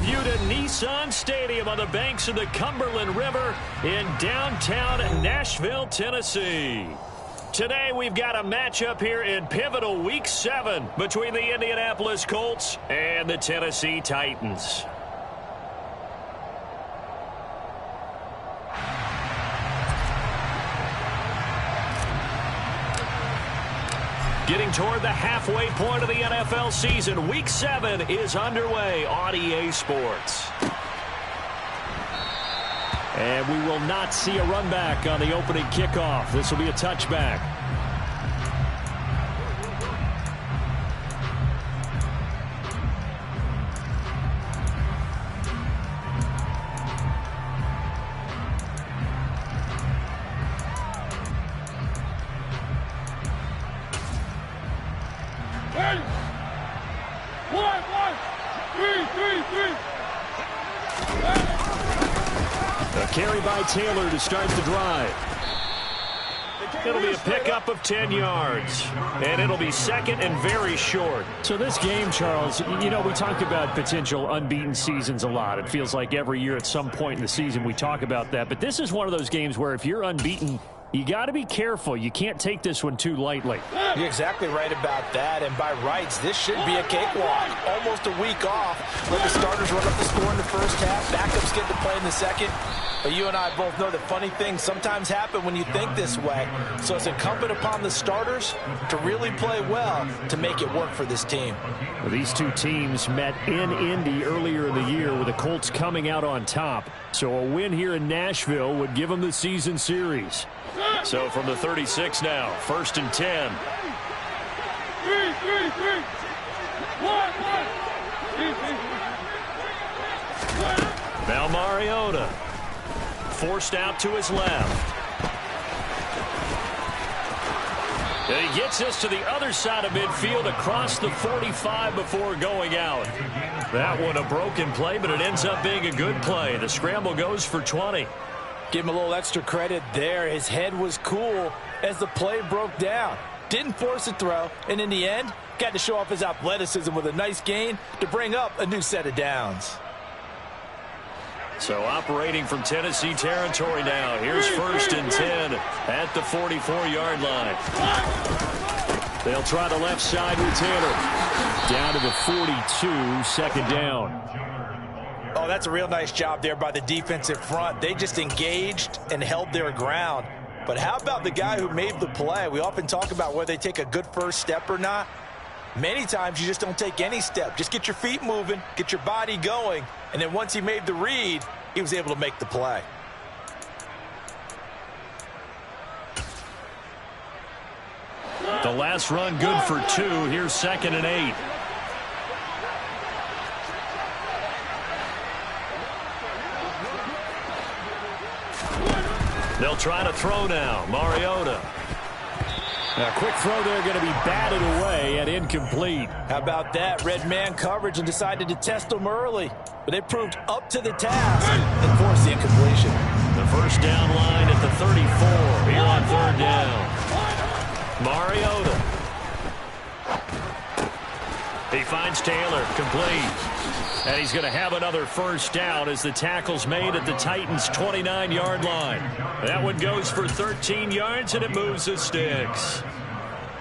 view to Nissan Stadium on the banks of the Cumberland River in downtown Nashville, Tennessee. Today we've got a matchup here in pivotal Week 7 between the Indianapolis Colts and the Tennessee Titans. Getting toward the halfway point of the NFL season, Week 7 is underway on EA Sports. And we will not see a run back on the opening kickoff. This will be a touchback. Carry by Taylor to start the drive. It'll be a pickup of 10 yards. And it'll be second and very short. So this game, Charles, you know, we talk about potential unbeaten seasons a lot. It feels like every year at some point in the season we talk about that. But this is one of those games where if you're unbeaten, you got to be careful. You can't take this one too lightly. You're exactly right about that. And by rights, this should be a cakewalk. Almost a week off. Let the starters run up the score in the first half. Backups get to play in the second. But you and I both know that funny things sometimes happen when you think this way. So it's incumbent upon the starters to really play well to make it work for this team. Well, these two teams met in Indy earlier in the year with the Colts coming out on top. So a win here in Nashville would give them the season series. So from the 36 now, 1st and 10. Now Mariota. Forced out to his left. And he gets this to the other side of midfield across the 45 before going out. That one a broken play, but it ends up being a good play. The scramble goes for 20. Give him a little extra credit there. His head was cool as the play broke down. Didn't force a throw, and in the end, got to show off his athleticism with a nice gain to bring up a new set of downs. So operating from Tennessee territory now. Here's 1st and 10 at the 44-yard line. They'll try the left side with Taylor. Down to the 42, second down. Oh, that's a real nice job there by the defensive front. They just engaged and held their ground. But how about the guy who made the play? We often talk about whether they take a good first step or not. Many times you just don't take any step. Just get your feet moving, get your body going, and then once he made the read, he was able to make the play. The last run good for 2. Here's 2nd and 8. They'll try to throw now. Mariota. A quick throw there going to be batted away and incomplete. How about that? Red man coverage and decided to test them early. But they proved up to the task and forced the incompletion. The first down line at the 34 here on 3rd down. Mariota. He finds Taylor, complete. And he's going to have another first down as the tackle's made at the Titans' 29-yard line. That one goes for 13 yards, and it moves the sticks.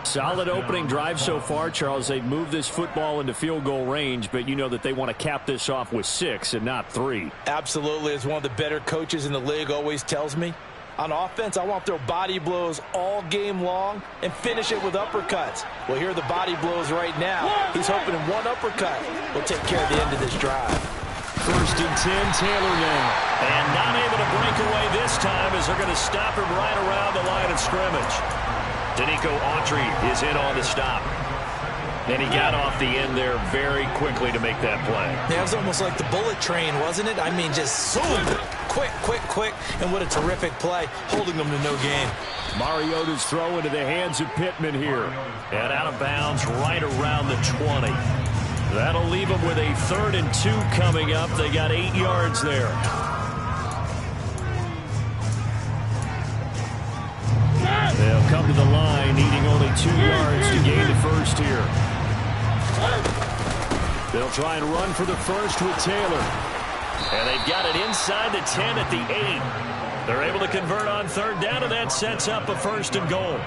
Solid opening drive so far, Charles. They've moved this football into field goal range, but you know that they want to cap this off with 6 and not 3. Absolutely. As one of the better coaches in the league always tells me, on offense, I want to throw body blows all game long and finish it with uppercuts. Well, here are the body blows right now. He's hoping in one uppercut will take care of the end of this drive. 1st and 10, Taylor now. And not able to break away this time as they're going to stop him right around the line of scrimmage. Danico Autry is in on the stop. And he got off the end there very quickly to make that play. Yeah, it was almost like the bullet train, wasn't it? I mean, just so quick, and what a terrific play, holding them to no gain. Mariota's throw into the hands of Pittman here. And out of bounds right around the 20. That'll leave them with a 3rd and 2 coming up. They got 8 yards there. They'll come to the line, needing only 2 yards to gain the first here. They'll try and run for the first with Taylor. And they've got it inside the 10 at the 8. They're able to convert on third down, and that sets up a first and goal.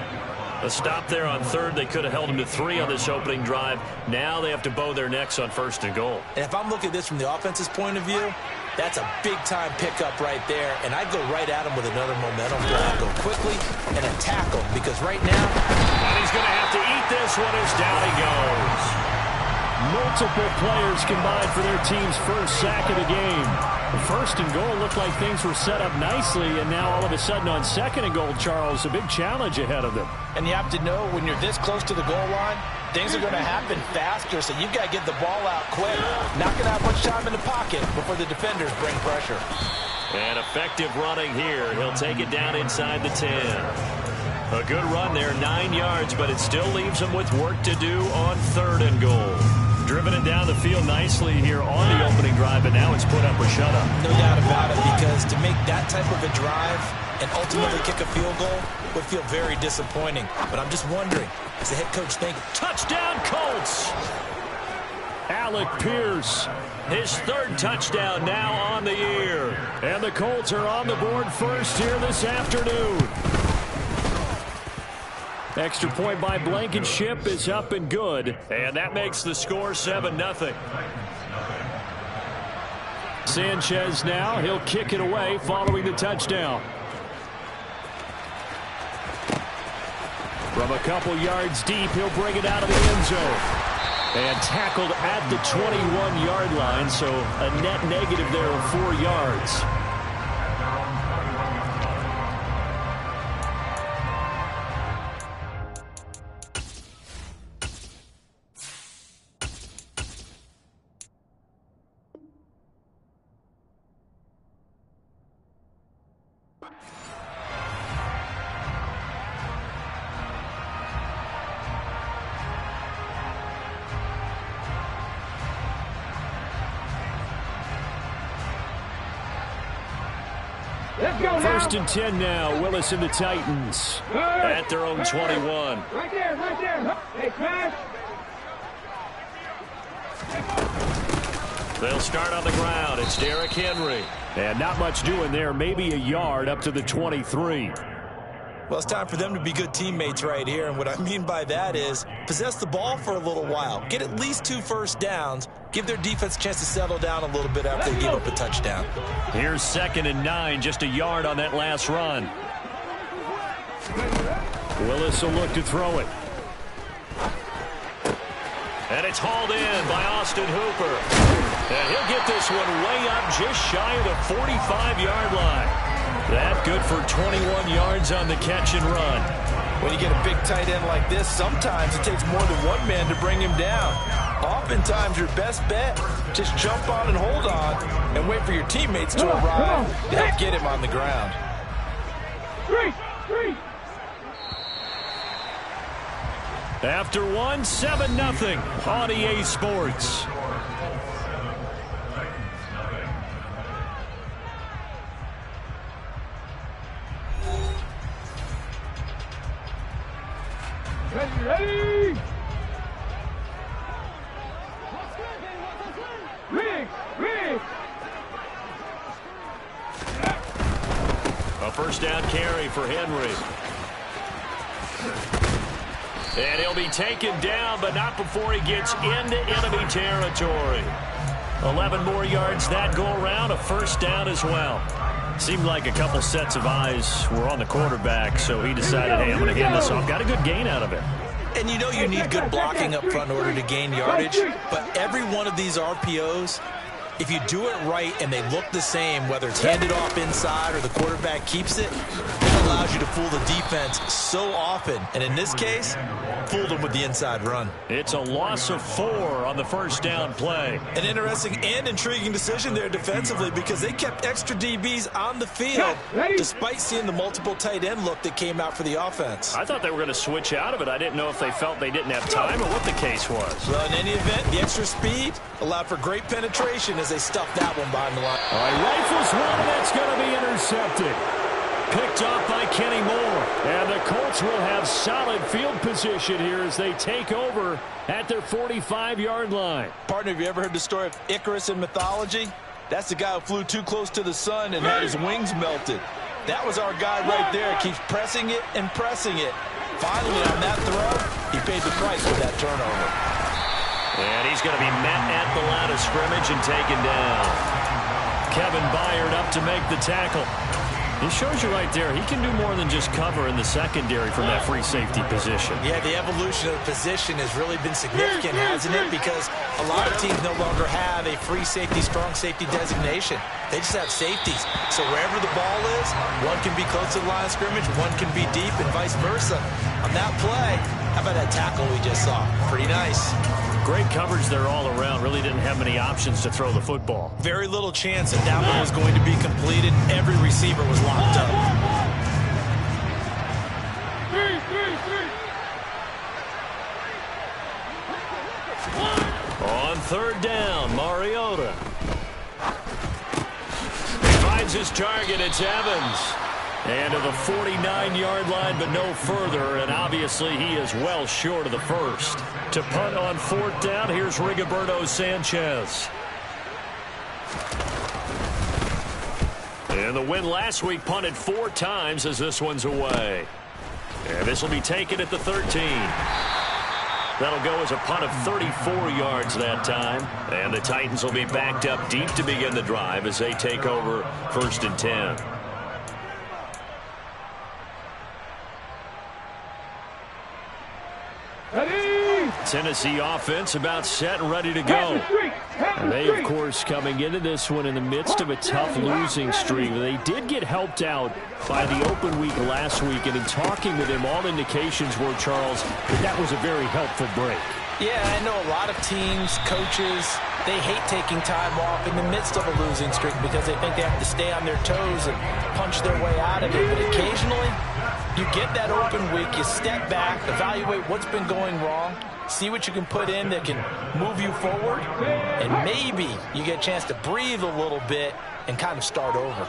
A stop there on third. They could have held them to 3 on this opening drive. Now they have to bow their necks on first and goal. And if I'm looking at this from the offense's point of view, that's a big-time pickup right there. And I'd go right at him with another momentum block. Go quickly and attack him, because right now... And he's going to have to eat this one as down he goes. Multiple players combined for their team's first sack of the game. The first and goal looked like things were set up nicely, and now all of a sudden on second and goal, Charles, a big challenge ahead of them. And you have to know when you're this close to the goal line, things are going to happen faster, so you've got to get the ball out quick. Not going to have much time in the pocket before the defenders bring pressure. And effective running here. He'll take it down inside the 10. A good run there, 9 yards, but it still leaves him with work to do on third and goal. Driven it down the field nicely here on the opening drive, but now it's put up or shut up. No doubt about it, because to make that type of a drive and ultimately kick a field goal would feel very disappointing. But I'm just wondering, does the head coach think, touchdown Colts? Alec Pierce. His third touchdown now on the year. And the Colts are on the board first here this afternoon. Extra point by Blankenship is up and good. And that makes the score 7-0. Sanchez now. He'll kick it away following the touchdown. From a couple yards deep, he'll bring it out of the end zone. And tackled at the 21-yard line, so a net negative there of 4 yards. First and 10 now. Willis and the Titans at their own 21. Right there, right there. Hey, Crash. They'll start on the ground. It's Derrick Henry. And not much doing there. Maybe a yard up to the 23. well, it's time for them to be good teammates right here. And what I mean by that is possess the ball for a little while. Get at least 2 first downs. Give their defense a chance to settle down a little bit after they give up a touchdown. Here's 2nd and 9, just a yard on that last run. Willis will look to throw it. And it's hauled in by Austin Hooper. And he'll get this one way up just shy of the 45-yard line. That good for 21 yards on the catch and run. When you get a big tight end like this, sometimes it takes more than one man to bring him down. Oftentimes, your best bet, just jump on and hold on and wait for your teammates to arrive to help get him on the ground. 3. After one, 7-0 on EA Sports. Ready! Rig! A first down carry for Henry. And he'll be taken down, but not before he gets into enemy territory. 11 more yards that go around, a first down as well. Seemed like a couple sets of eyes were on the quarterback, so he decided, hey, I'm going to hand this off. Got a good gain out of it. And you know you need good blocking up front in order to gain yardage, but every one of these RPOs, if you do it right and they look the same, whether it's handed off inside or the quarterback keeps it, it allows you to fool the defense so often. And in this case, fooled them with the inside run. It's a loss of 4 on the first down play. An interesting and intriguing decision there defensively because they kept extra DBs on the field despite seeing the multiple tight end look that came out for the offense. I thought they were going to switch out of it. I didn't know if they felt they didn't have time or what the case was. Well, in any event, the extra speed allowed for great penetration as they stuffed that one behind the line. All right, rifles one, and that's going to be intercepted. Picked off by Kenny Moore. And the Colts will have solid field position here as they take over at their 45-yard line. Partner, have you ever heard the story of Icarus in mythology? That's the guy who flew too close to the sun and had his wings melted. That was our guy right there. Keeps pressing it and pressing it. Finally, on that throw, he paid the price with that turnover. And he's going to be met at the line of scrimmage and taken down. Kevin Byard up to make the tackle. He shows you right there, he can do more than just cover in the secondary from that free safety position. Yeah, the evolution of the position has really been significant, hasn't it? Because a lot of teams no longer have a free safety, strong safety designation. They just have safeties. So wherever the ball is, one can be close to the line of scrimmage, one can be deep, and vice versa. On that play, how about that tackle we just saw? Pretty nice. Great coverage there all around. Really didn't have many options to throw the football. Very little chance that that one was going to be completed. Every receiver was locked up. On third down, Mariota. He finds his target. It's Evans. And to the 49-yard line, but no further. And obviously, he is well short of the first. To punt on fourth down, here's Rigoberto Sanchez. And the win last week punted 4 times as this one's away. And this will be taken at the 13. That'll go as a punt of 34 yards that time. And the Titans will be backed up deep to begin the drive as they take over 1st and 10. Tennessee offense about set and ready to go. And they, of course, coming into this one in the midst of a tough losing streak. They did get helped out by the open week last week. And in talking with him, all indications were, Charles, that was a very helpful break. Yeah, I know a lot of teams, coaches, they hate taking time off in the midst of a losing streak because they think they have to stay on their toes and punch their way out of it. But occasionally, you get that open week, you step back, evaluate what's been going wrong, see what you can put in that can move you forward, and maybe you get a chance to breathe a little bit and kind of start over.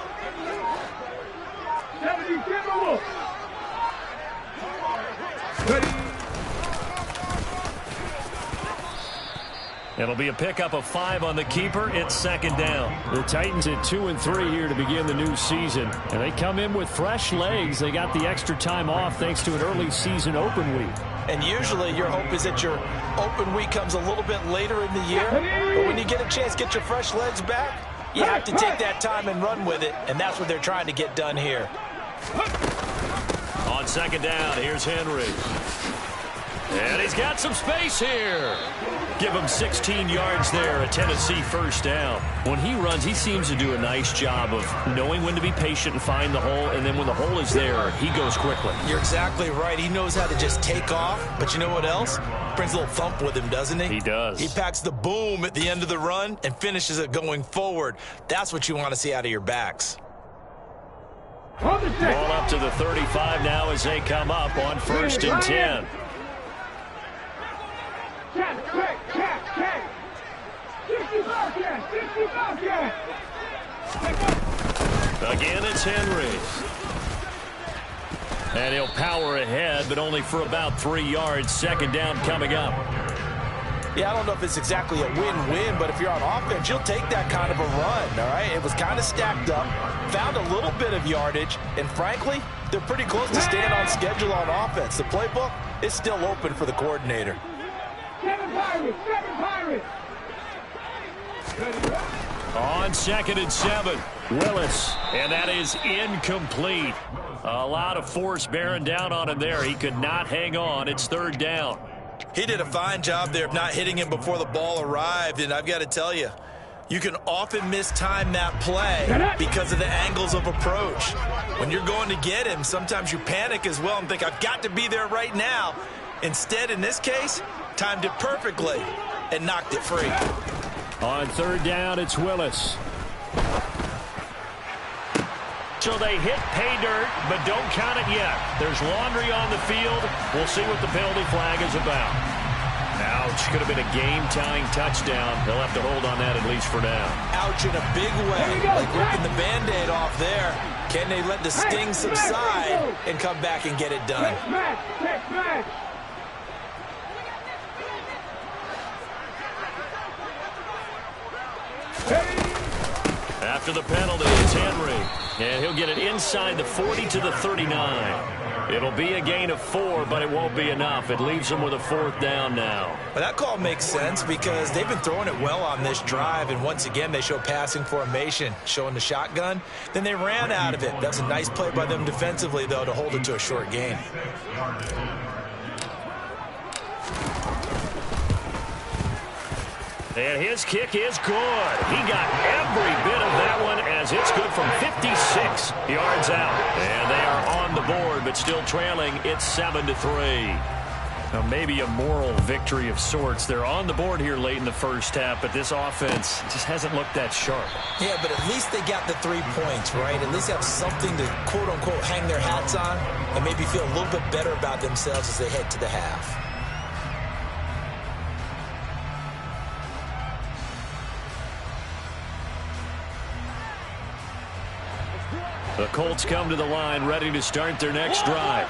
It'll be a pickup of 5 on the keeper. It's 2nd down. The Titans at 2-3 here to begin the new season. And they come in with fresh legs. They got the extra time off thanks to an early season open week. And usually your hope is that your open week comes a little bit later in the year. But when you get a chance to get your fresh legs back, you have to take that time and run with it. And that's what they're trying to get done here. On 2nd down, here's Henry. And he's got some space here. Give him 16 yards there, a Tennessee 1st down. When he runs, he seems to do a nice job of knowing when to be patient and find the hole, and then when the hole is there, he goes quickly. You're exactly right. He knows how to just take off, but you know what else? Brings a little thump with him, doesn't he? He does. He packs the boom at the end of the run and finishes it going forward. That's what you want to see out of your backs. Ball up to the 35 now as they come up on 1st and 10. Again, it's Henry. And he'll power ahead, but only for about 3 yards. 2nd down coming up. Yeah, I don't know if it's exactly a win-win, but if you're on offense, you'll take that kind of a run, all right? It was kind of stacked up, found a little bit of yardage, and frankly, they're pretty close to staying on schedule on offense. The playbook is still open for the coordinator. On 2nd and 7, Willis, and that is incomplete. A lot of force bearing down on him there. He could not hang on. It's 3rd down. He did a fine job there of not hitting him before the ball arrived, and I've got to tell you, you can often mistime that play because of the angles of approach. When you're going to get him, sometimes you panic as well and think, I've got to be there right now. Instead, in this case, timed it perfectly and knocked it free. On 3rd down, it's Willis. So they hit pay dirt, but don't count it yet. There's laundry on the field. We'll see what the penalty flag is about. Now Ouch. Could have been a game-tying touchdown. They'll have to hold on that at least for now. Ouch in a big way, like ripping the Band-Aid off there. Can they let the sting subside and come back and get it done? Next match. After the penalty, it's Henry. And he'll get it inside the 40 to the 39. It'll be a gain of 4, but it won't be enough. It leaves them with a 4th down now. Well, that call makes sense because they've been throwing it well on this drive, and once again they show passing formation, showing the shotgun. Then they ran out of it. That's a nice play by them defensively, though, to hold it to a short gain. And his kick is good. He got every bit of that one as it's good from 56 yards out. And they are on the board, but still trailing. It's 7-3. Now, maybe a moral victory of sorts. They're on the board here late in the first half, but this offense just hasn't looked that sharp. Yeah, but at least they got the 3 points, right? At least have something to, quote-unquote, hang their hats on and maybe feel a little bit better about themselves as they head to the half. The Colts come to the line ready to start their next drive.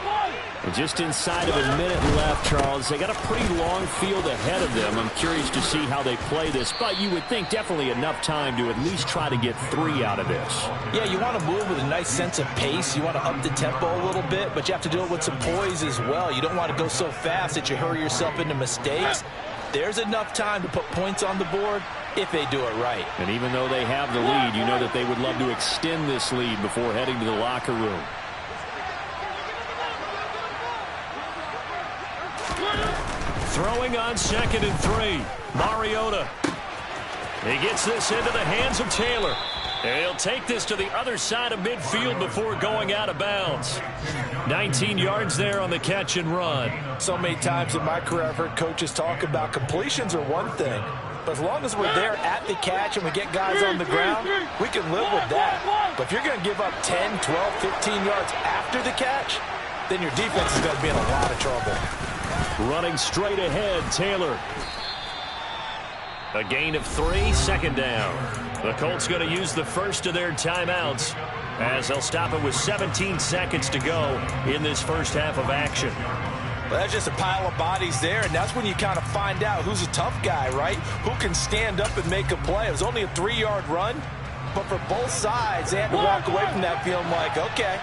And just inside of a minute left, Charles. They got a pretty long field ahead of them. I'm curious to see how they play this, but you would think definitely enough time to at least try to get 3 out of this. Yeah, you want to move with a nice sense of pace. You want to up the tempo a little bit, but you have to do it with some poise as well. You don't want to go so fast that you hurry yourself into mistakes. There's enough time to put points on the board if they do it right. And even though they have the lead, you know that they would love to extend this lead before heading to the locker room. Throwing on 2nd and 3. Mariota. He gets this into the hands of Taylor. And he'll take this to the other side of midfield before going out of bounds. 19 yards there on the catch and run. So many times in my career I've heard coaches talk about completions are one thing. But as long as we're there at the catch and we get guys on the ground, we can live with that. But if you're going to give up 10, 12, 15 yards after the catch, then your defense is going to be in a lot of trouble. Running straight ahead, Taylor. A gain of 3, 2nd down. The Colts going to use the first of their timeouts as they'll stop it with 17 seconds to go in this first half of action. Well, that's just a pile of bodies there, and that's when you kind of find out who's a tough guy, right? Who can stand up and make a play. It was only a 3-yard run, but for both sides, they had to walk away from that feeling like, okay,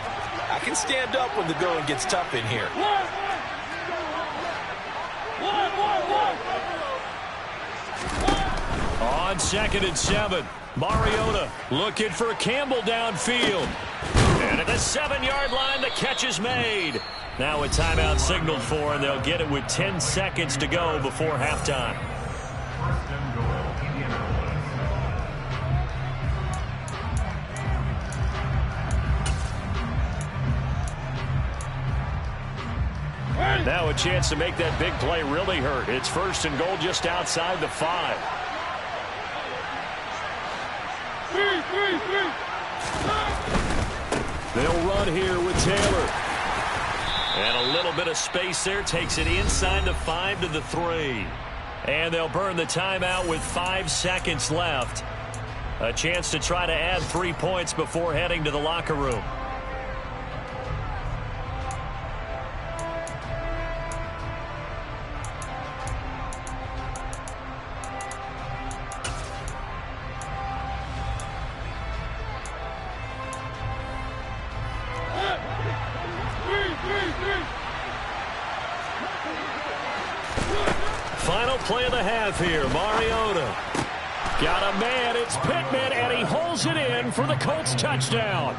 I can stand up when the going gets tough in here. On 2nd and 7, Mariota looking for Campbell downfield. And at the 7-yard line, the catch is made. Now a timeout signaled for, and they'll get it with 10 seconds to go before halftime. Now a chance to make that big play really hurt. It's 1st and goal just outside the 5. They'll run here with Taylor. And a little bit of space there takes it inside the 5 to the 3. And they'll burn the timeout with 5 seconds left. A chance to try to add 3 points before heading to the locker room. Final play of the half here. Mariota got a man. It's Pittman, and he holds it in for the Colts touchdown.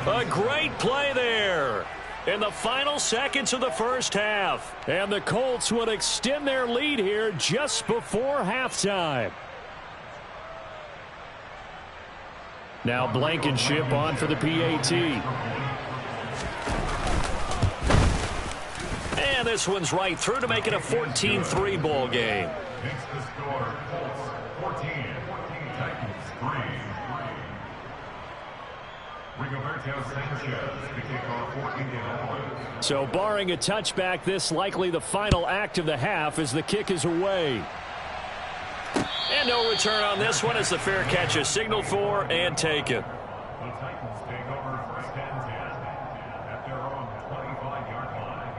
A great play there in the final seconds of the first half. And the Colts would extend their lead here just before halftime. Now Blankenship on for the PAT. And this one's right through to make it a 14-3 ball game. So barring a touchback, this likely the final act of the half as the kick is away. And no return on this one as the fair catch is signaled for and taken. The Titans take over first and 10 at their own 25-yard line.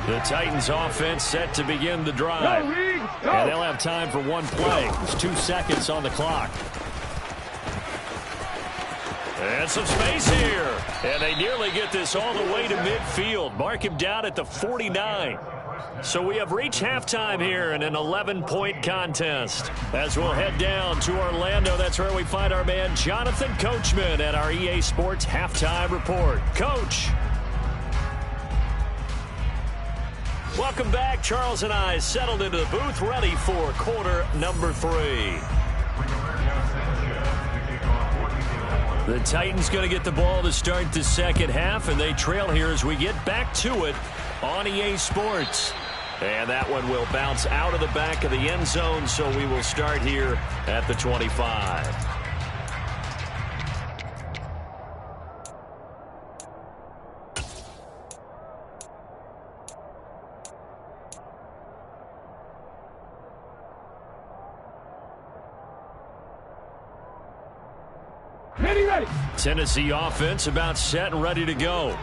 The Titans offense set to begin the drive. And they'll have time for one play. There's 2 seconds on the clock. And some space here. And they nearly get this all the way to midfield. Mark him down at the 49. So we have reached halftime here in an 11-point contest. As we'll head down to Orlando, that's where we find our man Jonathan Coachman at our EA Sports Halftime Report. Coach. Welcome back. Charles and I settled into the booth, ready for quarter number 3. The Titans going to get the ball to start the second half, and they trail here as we get back to it on EA Sports. And that one will bounce out of the back of the end zone, so we will start here at the 25. Tennessee offense about set and ready to go.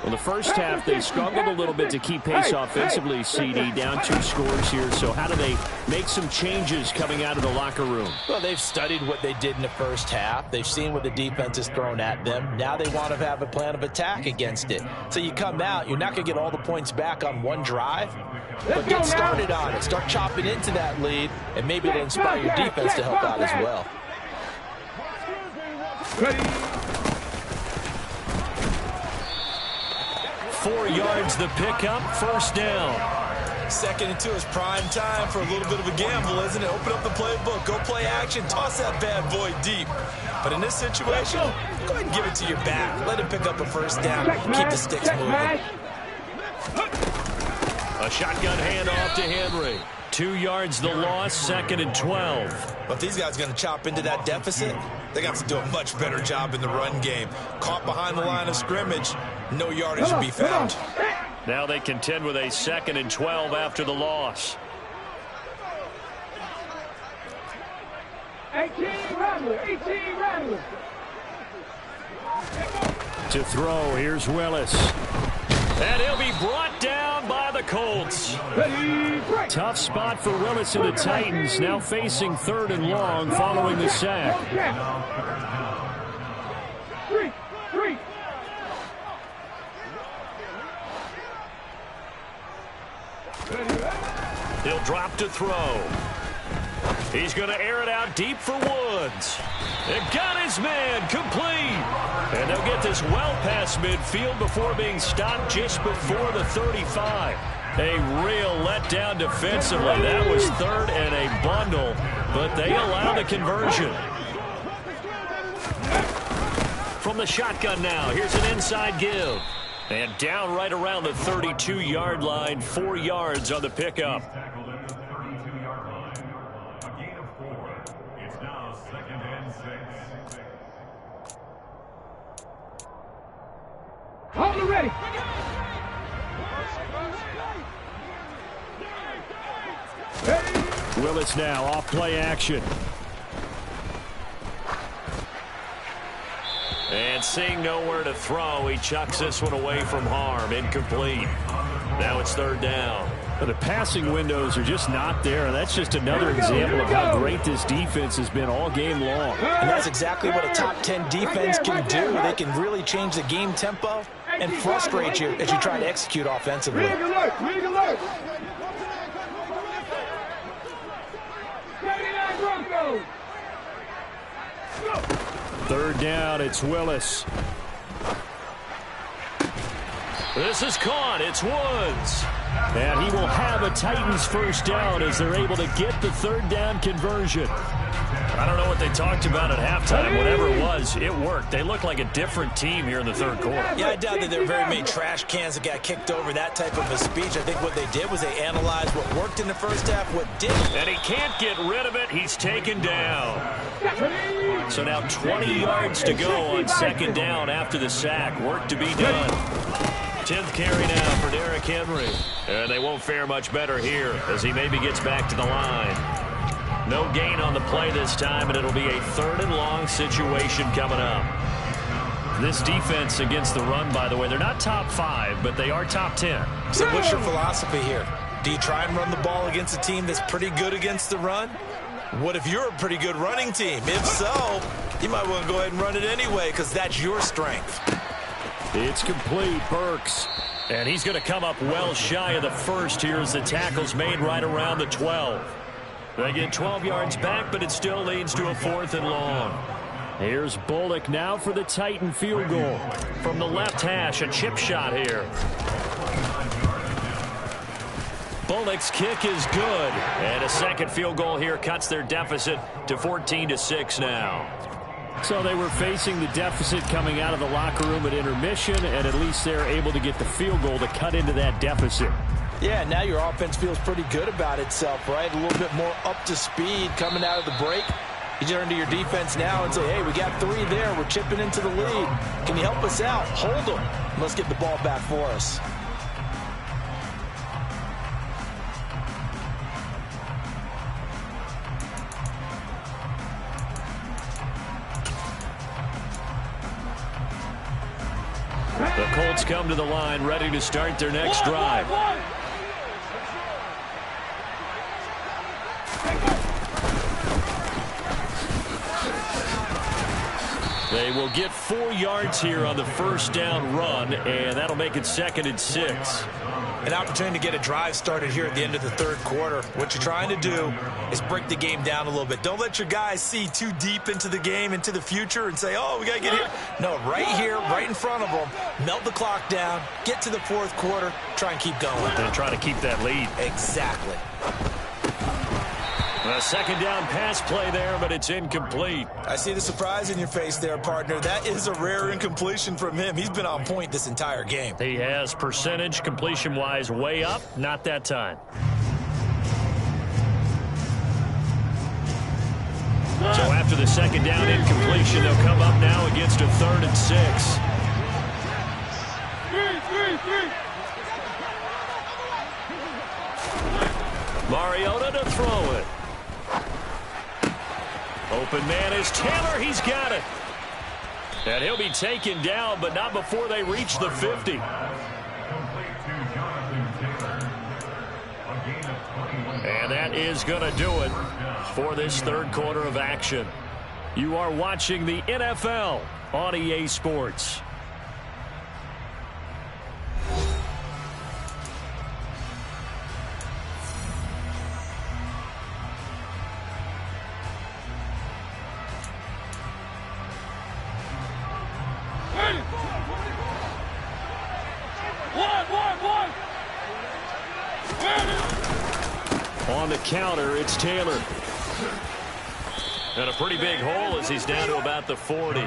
Well, the first half, they struggled a little bit to keep pace offensively, CD, down 2 scores here. So how do they make some changes coming out of the locker room? Well, they've studied what they did in the first half. They've seen what the defense has thrown at them. Now they want to have a plan of attack against it. So you come out, you're not going to get all the points back on one drive, but get started on it. Start chopping into that lead, and maybe it'll inspire your defense to help out as well. Ready. 4 yards the pickup, first down. Second and 2 is prime time for a little bit of a gamble, isn't it? Open up the playbook, go play action, toss that bad boy deep. But in this situation, go ahead and give it to your back. Let him pick up a first down. Keep the sticks moving. A shotgun handoff to Henry. 2 yards the loss, second and 12. But if these guys are going to chop into that deficit, they got to do a much better job in the run game. Caught behind the line of scrimmage, no yardage to be found. Now they contend with a second and 12 after the loss. 18 Rattler. To throw, here's Willis. And he'll be brought down by the Colts. Tough spot for Willis and the Titans, now facing 3rd and long following the sack. Three. He'll drop to throw. He's going to air it out deep for Woods. And got his man complete. And they'll get this well past midfield before being stopped just before the 35. A real letdown defensively. That was 3rd and a bundle, but they allow the conversion. From the shotgun now, here's an inside give. And down right around the 32-yard line, 4 yards on the pickup. Tackled at the 32-yard line. A gain of 4. It's now 2nd and 6. Hold it ready. Willis now off play action. And seeing nowhere to throw, he chucks this one away from harm. Incomplete. Now it's 3rd down. But the passing windows are just not there, and that's just another example of how great this defense has been all game long. And that's exactly what a top 10 defense can do. They can really change the game tempo and frustrate you as you try to execute offensively. League alert. 79 Broncos. 3rd down, it's Willis. This is caught. It's Woods. And he will have a Titans first down as they're able to get the third down conversion. I don't know what they talked about at halftime. Whatever it was, it worked. They look like a different team here in the third quarter. Yeah, I doubt that there were very many trash cans that got kicked over, that type of a speech. I think what they did was they analyzed what worked in the first half, what didn't. And he can't get rid of it. He's taken down. So now 20 yards to go on second down after the sack. Work to be done. 10th carry now for Derrick Henry. And they won't fare much better here as he maybe gets back to the line. No gain on the play this time, and it'll be a 3rd and long situation coming up. This defense against the run, by the way, they're not top 5, but they are top 10. So what's your philosophy here? Do you try and run the ball against a team that's pretty good against the run? What if you're a pretty good running team? If so, you might want to go ahead and run it anyway because that's your strength. It's complete. Burks. And he's going to come up well shy of the first here as the tackle's made right around the 12. They get 12 yards back, but it still leads to a 4th and long. Here's Bullock now for the Titan field goal. From the left hash, a chip shot here. Bullock's kick is good. And a second field goal here cuts their deficit to 14-6 now. So they were facing the deficit coming out of the locker room at intermission, and at least they're able to get the field goal to cut into that deficit. Yeah, now your offense feels pretty good about itself, right? A little bit more up to speed coming out of the break. You turn to your defense now and say, hey, we got 3 there. We're chipping into the lead. Can you help us out? Hold them. Let's get the ball back for us. The Colts come to the line ready to start their next drive. They will get 4 yards here on the first down run, and that'll make it 2nd and 6. An opportunity to get a drive started here at the end of the third quarter. What you're trying to do is break the game down a little bit. Don't let your guys see too deep into the game, into the future, and say, oh, we got to get here. No, right here, right in front of them, melt the clock down, get to the fourth quarter, try and keep going. And try to keep that lead. Exactly. A second down pass play there, but it's incomplete. I see the surprise in your face there, partner. That is a rare incompletion from him. He's been on point this entire game. He has percentage completion-wise way up. Not that time. So after the second down incompletion, they'll come up now against a 3rd and 6. Mariota to throw it. Open man is Taylor. He's got it. And he'll be taken down, but not before they reach the 50. And that is going to do it for this third quarter of action. You are watching the NFL on EA Sports. On the counter, it's Taylor. And a pretty big hole as he's down to about the 40.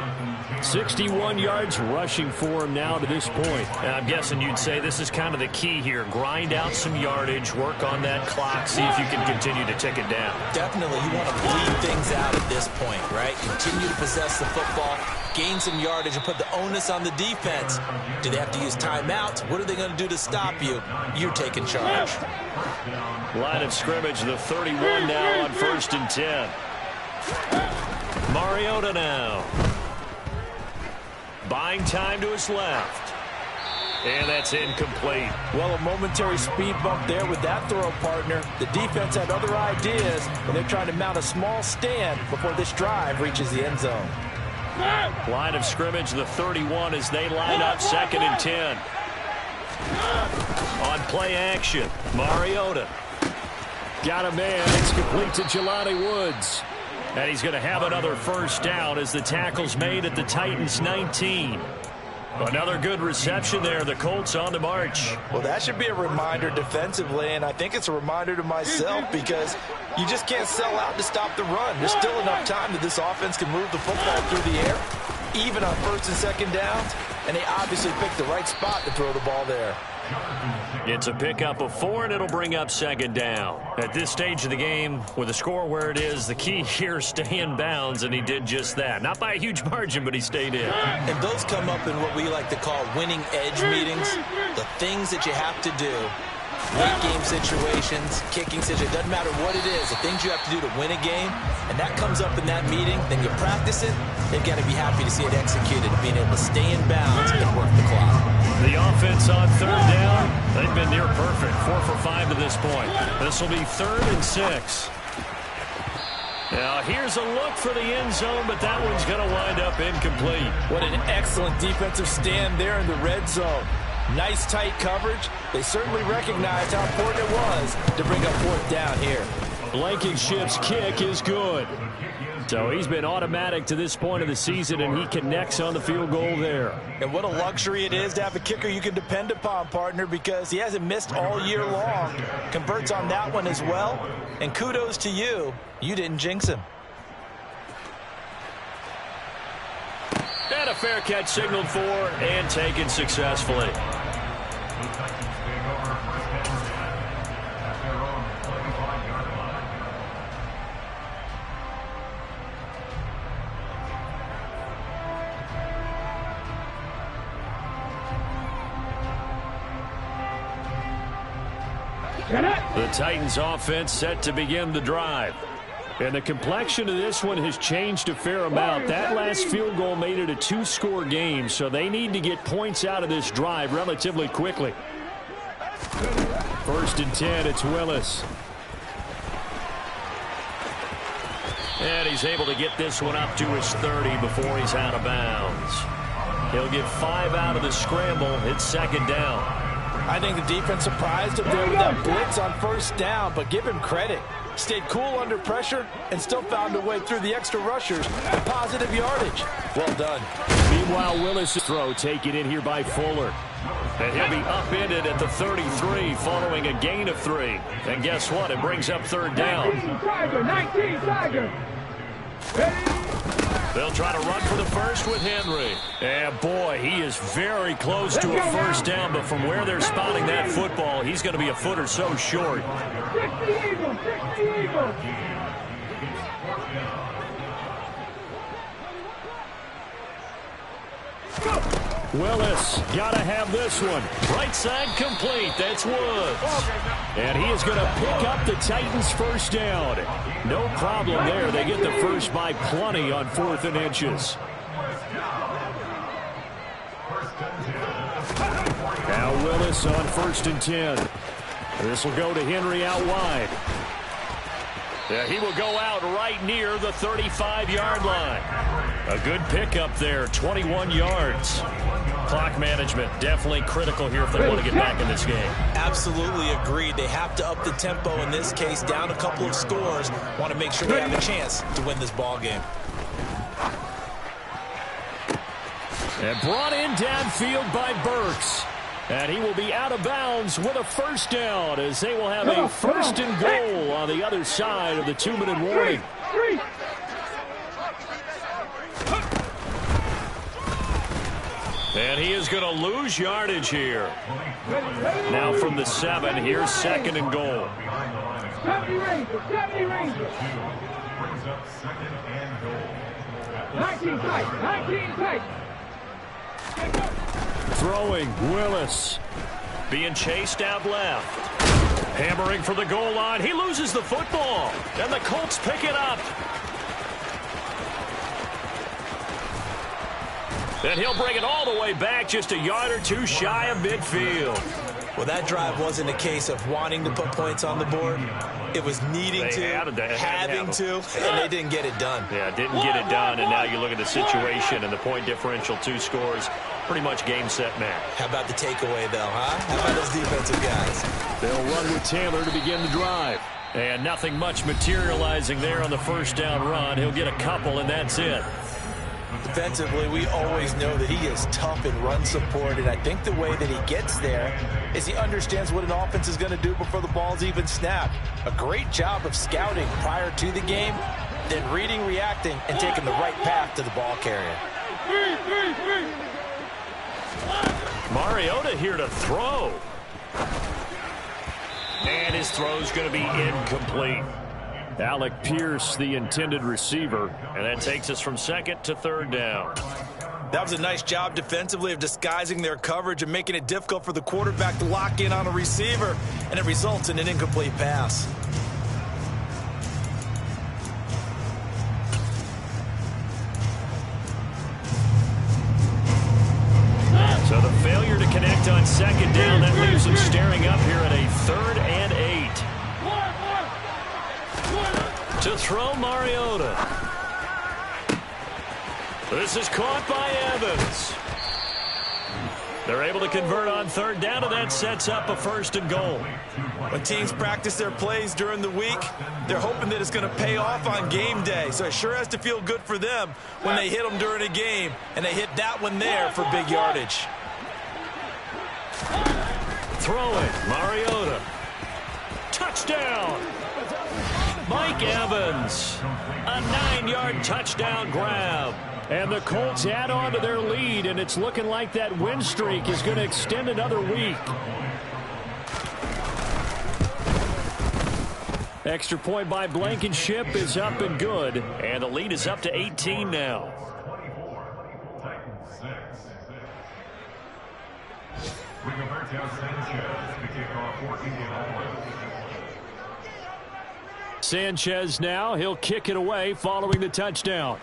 61 yards rushing for him now to this point. And I'm guessing you'd say this is kind of the key here. Grind out some yardage, work on that clock, see if you can continue to tick it down. Definitely, you want to bleed things out at this point, right? Continue to possess the football, gain some yardage, and put the onus on the defense. Do they have to use timeouts? What are they going to do to stop you? You're taking charge. Line of scrimmage, the 31 now on 1st and 10. Mariota now. Buying time to his left. And that's incomplete. Well, a momentary speed bump there with that throw, partner. The defense had other ideas, and they're trying to mount a small stand before this drive reaches the end zone. Line of scrimmage, the 31 as they line up 2nd and 10. On play action, Mariota. Got a man. It's complete to Jelani Woods. And he's going to have another first down as the tackle's made at the Titans' 19. Another good reception there. The Colts on the march. Well, that should be a reminder defensively, and I think it's a reminder to myself because you just can't sell out to stop the run. There's still enough time that this offense can move the football through the air, even on first and second downs, and they obviously picked the right spot to throw the ball there. It's a pickup of 4, and it'll bring up second down. At this stage of the game, with the score where it is, the key here is stay in bounds, and he did just that. Not by a huge margin, but he stayed in. And those come up in what we like to call winning edge meetings, the things that you have to do. Late game situations, kicking situations, doesn't matter what it is, the things you have to do to win a game, and that comes up in that meeting, then you practice it, they've got to be happy to see it executed, being able to stay in bounds and work the clock. The offense on third down, they've been near perfect, 4 for 5 to this point. This will be 3rd and 6. Now here's a look for the end zone, but that one's going to wind up incomplete. What an excellent defensive stand there in the red zone. Nice tight coverage. They certainly recognized how important it was to bring up 4th down here. Blankenship's kick is good. So he's been automatic to this point of the season, and he connects on the field goal there. And what a luxury it is to have a kicker you can depend upon, partner, because he hasn't missed all year long. Converts on that one as well. And kudos to you. You didn't jinx him. And a fair catch signaled for and taken successfully. The Titans offense set to begin the drive. And the complexion of this one has changed a fair amount. That last field goal made it a 2-score game, so they need to get points out of this drive relatively quickly. 1st and 10, it's Willis. And he's able to get this one up to his 30 before he's out of bounds. He'll get 5 out of the scramble. It's 2nd down. I think the defense surprised him there with that blitz on 1st down, but give him credit. Stayed cool under pressure and still found a way through the extra rushers for positive yardage. Well done. Meanwhile, Willis' throw taken in here by Fuller. And he'll be upended at the 33 following a gain of 3. And guess what? It brings up 3rd down. 19 Tiger. They'll try to run for the first with Henry. And boy, he is very close to a 1st down, but from where they're spotting that football, he's going to be a foot or so short. 60 Eagles, 60 Eagles. Willis got to have this one. Right side complete. That's Woods. And he is going to pick up the Titans' 1st down. No problem there. They get the first by plenty on 4th and inches. Now Willis on 1st and 10. This will go to Henry out wide. Yeah, he will go out right near the 35-yard line. A good pickup there, 21 yards. Clock management definitely critical here if they want to get back in this game. Absolutely agreed. They have to up the tempo in this case, down a couple of scores. Want to make sure they have a chance to win this ball game. And brought in downfield by Burks. And he will be out of bounds with a 1st down as they will have a 1st and goal on the other side of the 2-minute warning. And he is going to lose yardage here. Now from the 7, here's 2nd and goal. 70 Rangers, 70 Rangers. 19 Titans, 19 Titans. Throwing, Willis. Being chased out left. Hammering for the goal line. He loses the football. And the Colts pick it up. And he'll bring it all the way back, just a yard or 2 shy of midfield. Well, that drive wasn't a case of wanting to put points on the board. It was needing to, having to, and they didn't get it done. Yeah, didn't get it done, and now you look at the situation and the point differential, 2 scores, pretty much game, set, match. How about the takeaway, though, huh? How about those defensive guys? They'll run with Taylor to begin the drive. And nothing much materializing there on the 1st down run. He'll get a couple, and that's it. Defensively, we always know that he is tough in run support, and I think the way that he gets there is he understands what an offense is going to do before the ball's even snapped. A great job of scouting prior to the game, then reading, reacting, and taking the right path to the ball carrier. Mariota here to throw. And his throw's going to be incomplete. Alec Pierce, the intended receiver. And that takes us from second to third down. That was a nice job defensively of disguising their coverage and making it difficult for the quarterback to lock in on a receiver, and it results in an incomplete pass. So the failure to connect on second down, that leaves them staring up here at a 3rd and 8. To throw Mariota. This is caught by Evans. They're able to convert on third down, and that sets up a 1st and goal. When teams practice their plays during the week, they're hoping that it's going to pay off on game day. So it sure has to feel good for them when they hit them during a game, and they hit that one there for big yardage. Throwing, Mariota. Touchdown! Mike Evans. A 9-yard touchdown grab. And the Colts add on to their lead, and it's looking like that win streak is going to extend another week. Extra point by Blankenship is up and good. And the lead is up to 18 now. Sanchez now, he'll kick it away following the touchdown.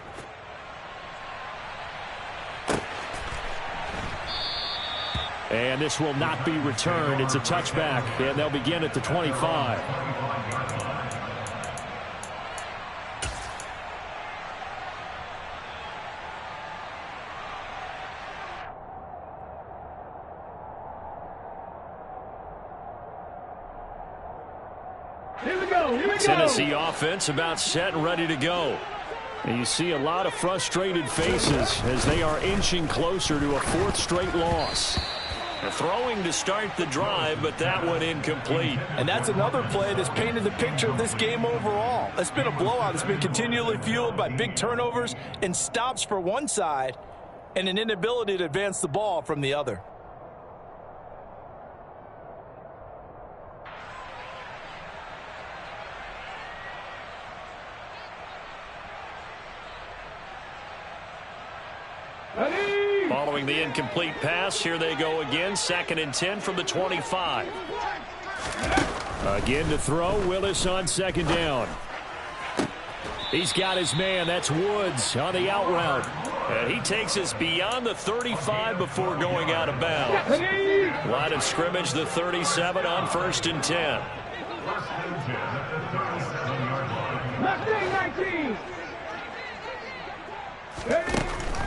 And this will not be returned. It's a touchback, and they'll begin at the 25. Here we go. Tennessee offense about set and ready to go. And you see a lot of frustrated faces as they are inching closer to a 4th straight loss. Throwing to start the drive, but that one incomplete. And that's another play that's painted the picture of this game overall. It's been a blowout. It's been continually fueled by big turnovers and stops for one side and an inability to advance the ball from the other. Following the incomplete pass, here they go again. 2nd and 10 from the 25. Again to throw, Willis on 2nd down. He's got his man. That's Woods on the out route. And he takes us beyond the 35 before going out of bounds. Line of scrimmage, the 37 on 1st and 10. 19.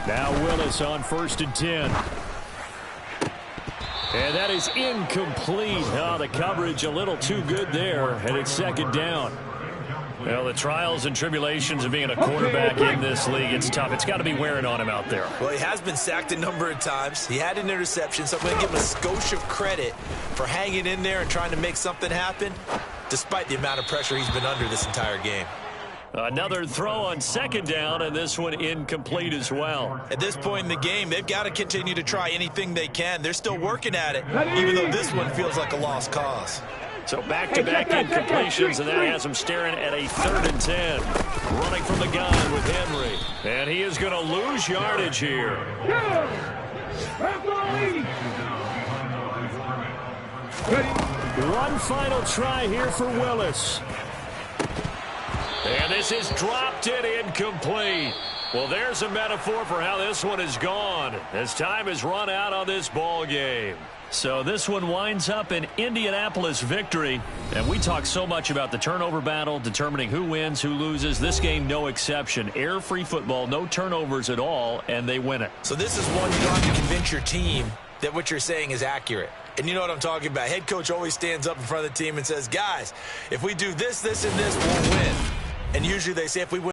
Now Willis on 1st and 10. And that is incomplete. Oh, the coverage a little too good there, and it's 2nd down. Well, the trials and tribulations of being a quarterback in this league, it's tough. It's got to be wearing on him out there. Well, he has been sacked a number of times. He had an interception, so I'm going to give him a skosh of credit for hanging in there and trying to make something happen, despite the amount of pressure he's been under this entire game. Another throw on 2nd down, and this one incomplete as well. At this point in the game, they've got to continue to try anything they can. They're still working at it, even though this one feels like a lost cause. So back-to-back incompletions, and that has him staring at a 3rd and 10. Running from the gun with Henry. And he is going to lose yardage here. One final try here for Willis. And this is dropped in incomplete. Well, there's a metaphor for how this one is gone as time has run out on this ball game. So this one winds up an Indianapolis victory. And we talk so much about the turnover battle, determining who wins, who loses. This game, no exception. Air-free football, no turnovers at all, and they win it. So this is one you don't have to convince your team that what you're saying is accurate. And you know what I'm talking about. Head coach always stands up in front of the team and says, guys, if we do this, this, and this, we'll win. And usually they say if we win